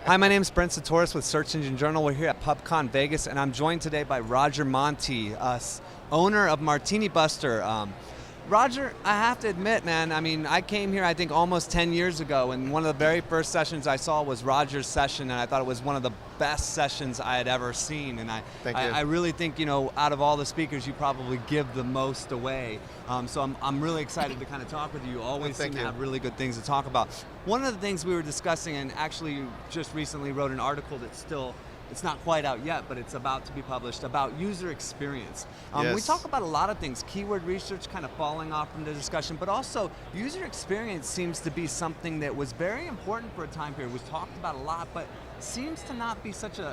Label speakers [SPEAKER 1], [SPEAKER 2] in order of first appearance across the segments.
[SPEAKER 1] Hi, my name is Brent Satoris with Search Engine Journal. We're here at PubCon Vegas, and I'm joined today by Roger Montti, owner of Martini Buster. Roger, I have to admit, man, I mean, I came here, I think, almost 10 years ago, and one of the very first sessions I saw was Roger's session, and I thought it was one of the best sessions I had ever seen. And I really think, you know, out of all the speakers, you probably give the most away. So I'm really excited to kind of talk with you. You always seem to have really good things to talk about. One of the things we were discussing, and actually you just recently wrote an article that's still, it's not quite out yet, but it's about to be published, about user experience. We talk about a lot of things, keyword research kind of falling off from the discussion, but also user experience seems to be something that was very important for a time period, was talked about a lot, but seems to not be such a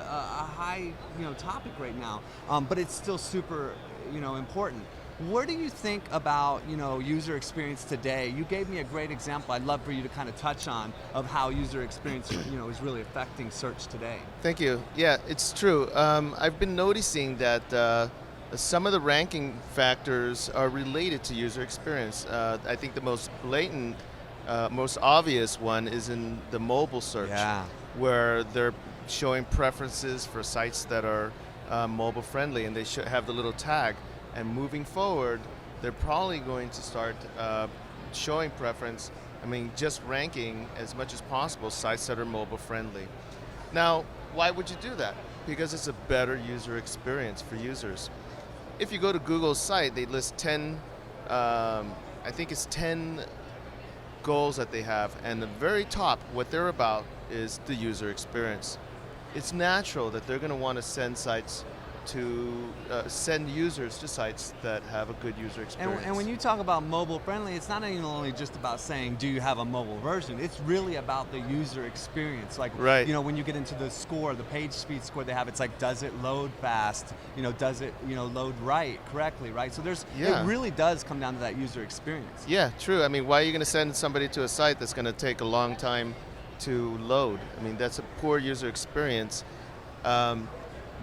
[SPEAKER 1] high topic right now, but it's still super important. What do you think about user experience today? You gave me a great example. I'd love for you to kind of touch on of how user experience is really affecting search today.
[SPEAKER 2] Thank you. Yeah, it's true. I've been noticing that some of the ranking factors are related to user experience. I think the most blatant, most obvious one is in the mobile search, where they're showing preferences for sites that are mobile friendly, and they have the little tag. And moving forward, they're probably going to start showing preference, just ranking as much as possible sites that are mobile friendly. Now, why would you do that? Because it's a better user experience for users. If you go to Google's site, they list 10, I think it's 10 goals that they have, and the very top, what they're about is the user experience. It's natural that they're going to want to send users to sites that have a good user experience.
[SPEAKER 1] And when you talk about mobile friendly, it's not even only just about saying, do you have a mobile version? It's really about the user experience. Like, when you get into the score, the page speed score they have, it's like, does it load fast? Does it, load correctly, right? So it really does come down to that user experience.
[SPEAKER 2] Yeah, true. Why are you going to send somebody to a site that's going to take a long time to load? That's a poor user experience.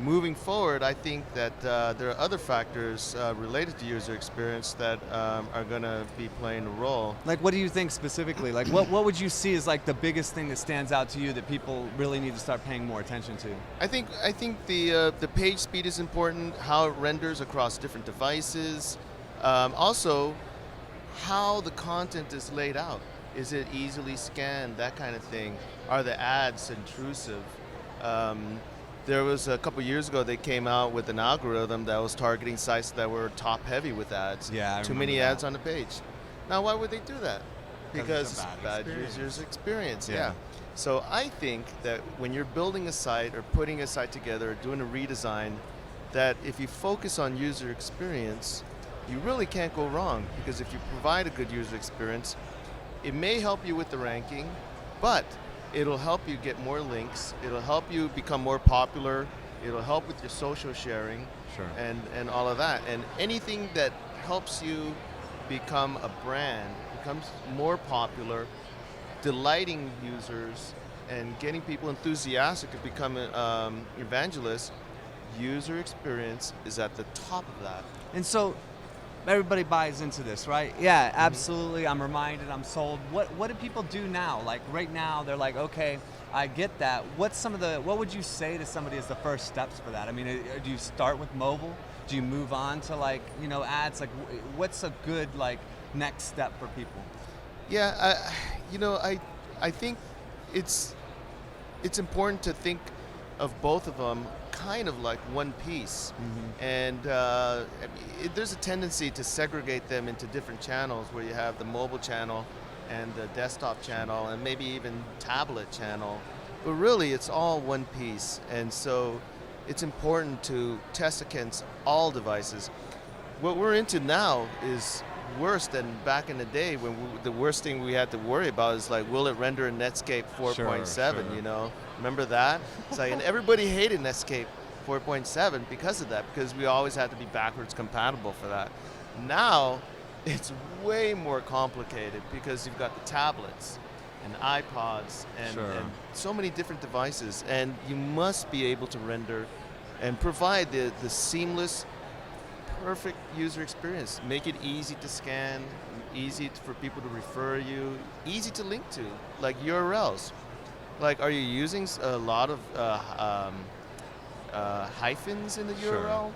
[SPEAKER 2] Moving forward, I think that there are other factors related to user experience that are going to be playing a role.
[SPEAKER 1] Like, what do you think specifically? Like, what would you see as like the biggest thing that stands out to you that people really need to start paying more attention to?
[SPEAKER 2] I think the page speed is important, how it renders across different devices. Also, how the content is laid out. Is it easily scanned? That kind of thing. Are the ads intrusive? There was a couple years ago they came out with an algorithm that was targeting sites that were top heavy with ads.
[SPEAKER 1] Yeah,
[SPEAKER 2] too many ads on the page. Now, why would they do that? Because it's bad user experience. Yeah. So I think that when you're building a site or putting a site together or doing a redesign, that if you focus on user experience, you really can't go wrong, because if you provide a good user experience, it may help you with the ranking, but it'll help you get more links. It'll help you become more popular. It'll help with your social sharing, and all of that. And anything that helps you become a brand, becomes more popular, delighting users, and getting people enthusiastic to become evangelists, user experience is at the top of that.
[SPEAKER 1] And so everybody buys into this, right? Yeah, absolutely. I'm reminded, I'm sold. What do people do now? Like right now, they're like, okay, I get that. What would you say to somebody as the first steps for that? Do you start with mobile? Do you move on to ads? Like, what's a good next step for people?
[SPEAKER 2] Yeah, I think it's important to think of both of them kind of like one piece. And there's a tendency to segregate them into different channels, where you have the mobile channel and the desktop channel and maybe even tablet channel, but really it's all one piece. And so it's important to test against all devices. What we're into now is worse than back in the day, when the worst thing we had to worry about is will it render in Netscape 4.7, Remember that? And everybody hated Netscape 4.7 because of that, because we always had to be backwards compatible for that. Now, it's way more complicated, because you've got the tablets and iPods and so many different devices, and you must be able to render and provide the seamless, perfect user experience. Make it easy to scan, easy for people to refer you, easy to link to, like URLs. Like, are you using a lot of hyphens in the
[SPEAKER 1] Sure.
[SPEAKER 2] URL?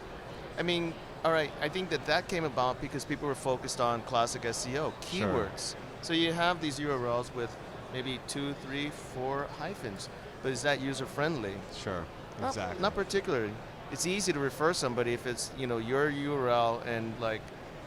[SPEAKER 2] I mean, all right, I think that came about because people were focused on classic SEO,
[SPEAKER 1] Sure.
[SPEAKER 2] keywords. So you have these URLs with maybe 2, 3, 4 hyphens, but is that user friendly?
[SPEAKER 1] Sure. Exactly.
[SPEAKER 2] Not particularly. It's easy to refer somebody if it's your URL and like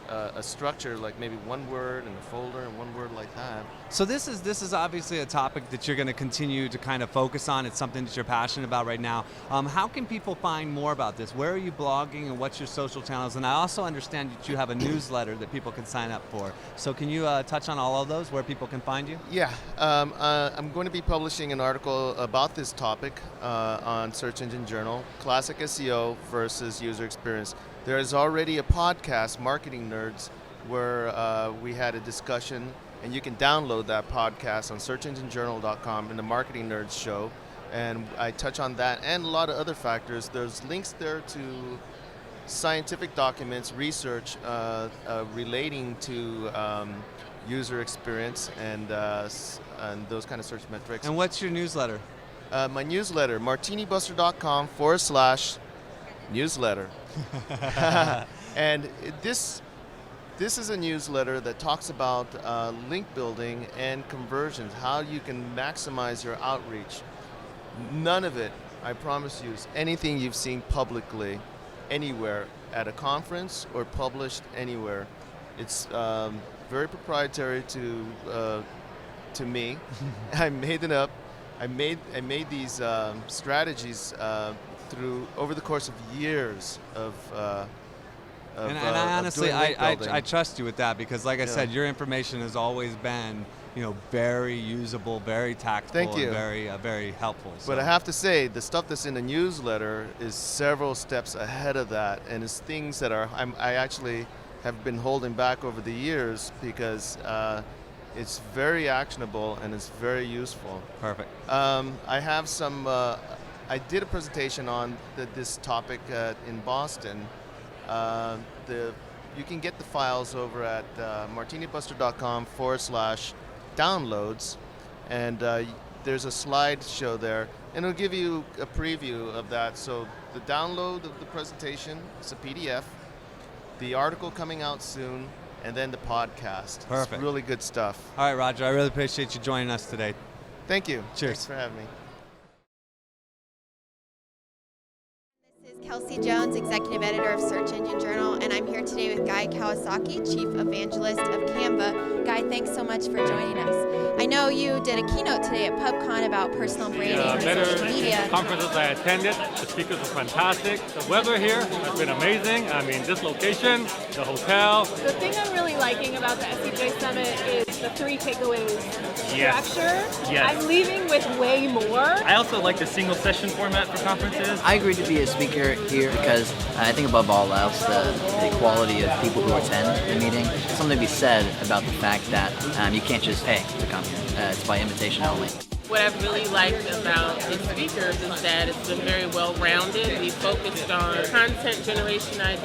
[SPEAKER 2] a structure like maybe one word and a folder and one word like that.
[SPEAKER 1] So this is obviously a topic that you're going to continue to kind of focus on. It's something that you're passionate about right now. How can people find more about this? Where are you blogging and what's your social channels? And I also understand that you have a newsletter that people can sign up for. So can you touch on all of those, where people can find you?
[SPEAKER 2] Yeah, I'm going to be publishing an article about this topic on Search Engine Journal, classic SEO versus user experience. There is already a podcast, Marketing Nerds, where we had a discussion, and you can download that podcast on searchenginejournal.com in the Marketing Nerds show. And I touch on that and a lot of other factors. There's links there to scientific documents, research relating to user experience and those kind of search metrics.
[SPEAKER 1] And what's your newsletter?
[SPEAKER 2] My newsletter, martinibuster.com/newsletter. And this is a newsletter that talks about link building and conversions, how you can maximize your outreach. None of it, I promise you, is anything you've seen publicly anywhere at a conference or published anywhere. It's very proprietary to me. I made it up. I made these strategies over the course of years of
[SPEAKER 1] and I honestly,
[SPEAKER 2] doing link building.
[SPEAKER 1] I trust you with that because, like I said, your information has always been, very usable, very tactful,
[SPEAKER 2] Thank you.
[SPEAKER 1] and very helpful. So.
[SPEAKER 2] But I have to say, the stuff that's in the newsletter is several steps ahead of that, and it's things that I actually have been holding back over the years because it's very actionable and it's very useful.
[SPEAKER 1] Perfect.
[SPEAKER 2] I have some. I did a presentation on this topic in Boston. You can get the files over at martinibuster.com/downloads, and there's a slideshow there, and it'll give you a preview of that. So the download of the presentation, it's a PDF, the article coming out soon, and then the podcast.
[SPEAKER 1] Perfect.
[SPEAKER 2] It's really good stuff.
[SPEAKER 1] All right, Roger, I really appreciate you joining us today.
[SPEAKER 2] Thank you.
[SPEAKER 1] Cheers.
[SPEAKER 2] Thanks for having me.
[SPEAKER 3] This is Kelsey Jones, Executive Editor of Search Engine Journal, and I'm here today with Guy Kawasaki, Chief Evangelist of Canva. Guy, thanks so much for joining us. I know you did a keynote today at PubCon about personal branding and social media.
[SPEAKER 4] Conferences I attended, the speakers were fantastic. The weather here has been amazing. I mean, this location, the hotel.
[SPEAKER 5] The thing I'm really liking about the SEJ Summit is the 3 takeaways structure.
[SPEAKER 6] Yes.
[SPEAKER 5] I'm leaving with way more.
[SPEAKER 6] I also like the single session format for conferences.
[SPEAKER 7] I agreed to be a speaker here because I think above all else, the quality of people who attend the meeting, something to be said about the fact that you can't just pay to come here. It's by invitation only.
[SPEAKER 8] What I've really liked about the speakers is that it's been very well-rounded. We focused on content generation ideas.